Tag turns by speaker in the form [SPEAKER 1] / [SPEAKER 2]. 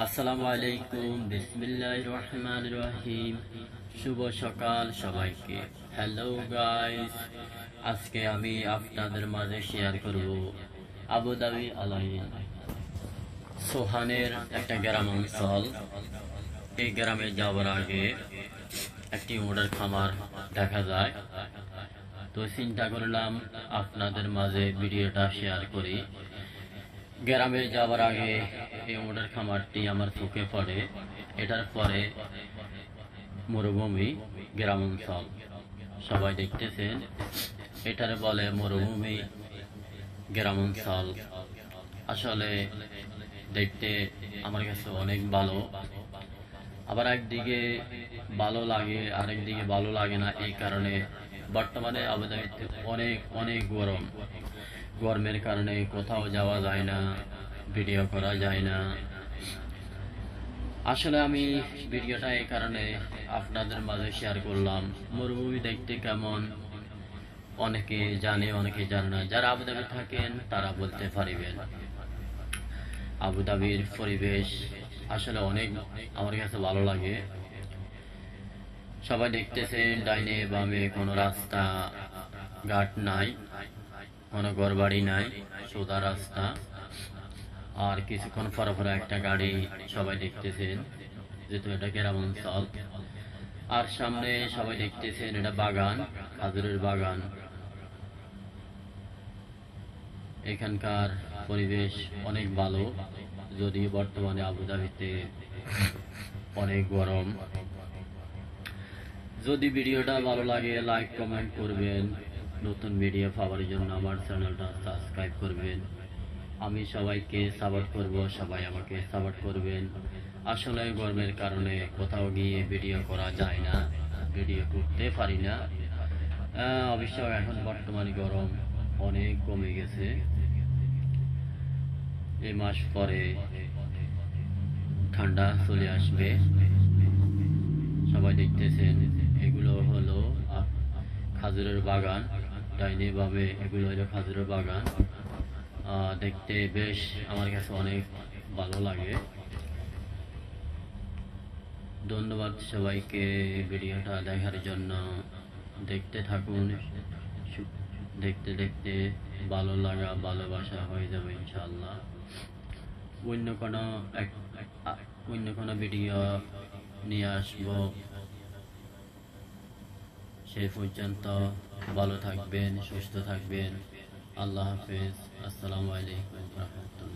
[SPEAKER 1] আসসালামু আলাইকুম, বিসমিল্লাহির রহমানির রহিম। শুভ সকাল সবাইকে। হ্যালো গাইস, আজকে আমি আপনাদের মাঝে শেয়ার করব আবুধাবি আলাইন সোহানের একটা গ্রাম অঞ্চল। এই গ্রামে যাওয়ার আগে একটি উটের খামার দেখা যায়, তো চিন্তা করলাম আপনাদের মাঝে ভিডিওটা শেয়ার করি। গ্রামে যাওয়ার আগে এই উটের খামারটি আমার চোখে পড়ে। এটার পরে মরুভূমি গ্রাম অঞ্চল, সবাই দেখতেছেন এটার বলে মরুভূমি গ্রাম অঞ্চল। আসলে দেখতে আমার কাছে অনেক ভালো, আবার একদিকে ভালো লাগে আরেকদিকে ভালো লাগে না। এই কারণে বর্তমানে আবুধাবিতে অনেক অনেক গরম। গরমের কারণে কোথাও যাওয়া যায় না, ভিডিও করা যায় না। আসলে আমি ভিডিওটা এই কারণে আপনাদের মাঝে শেয়ার করলাম, মরুভূমি দেখতে কেমন অনেকে জানে অনেকে জানে না। যারা আবুধাবি থাকেন তারা বলতে পারিবেন। আবুধাবির পরিবেশ আসলে অনেক আমার কাছে ভালো লাগে। সবাই দেখতেছেন ডাইনে বামে কোনো রাস্তা ঘাট নাই, কোনো ঘরবাড়ি নাই, সোজা রাস্তা। আর কিছুক্ষণ পরে পরে একটা গাড়ি, সবাই দেখতেছেন যেহেতু এটা গ্রাম অঞ্চল। আর সামনে সবাই দেখতেছেন এটা বাগান, খাজুরের বাগান। এখানকার পরিবেশ অনেক ভালো, যদিও বর্তমানে আবুধাবিতে অনেক গরম। যদি ভিডিওটা ভালো লাগে লাইক কমেন্ট করবেন, নতুন ভিডিও পাওয়ার জন্য আমার চ্যানেলটা সাবস্ক্রাইব করবেন। আমি সবাইকে সাপোর্ট করব, সবাই আমাকে সাপোর্ট করবেন। আসলে গরমের কারণে কোথাও গিয়ে ভিডিও করা যায় না, ভিডিও করতে পারি না। অবশ্য এখন বর্তমানে গরম অনেক কমে গেছে। এই মাস পরে ঠান্ডা চলে আসবে। সবাই দেখতেছেন এগুলো হলো খাজুরের বাগান, ডাইনে বামে এগুলো হলো খাজুরের বাগান। দেখতে বেশ আমার কাছে অনেক ভালো লাগে। ধন্যবাদ সবাইকে ভিডিওটা দেখার জন্য। দেখতে থাকুন, দেখতে দেখতে ভালো লাগা ভালোবাসা হয়ে যাবে ইনশাআল্লাহ। অন্য কোনো ভিডিও নিয়ে আসবো। সেই পর্যন্ত ভালো থাকবেন, সুস্থ থাকবেন। আল্লাহ হাফেজ। আসসালামু আলাইকুম ওয়া রাহমাতুল্লাহ।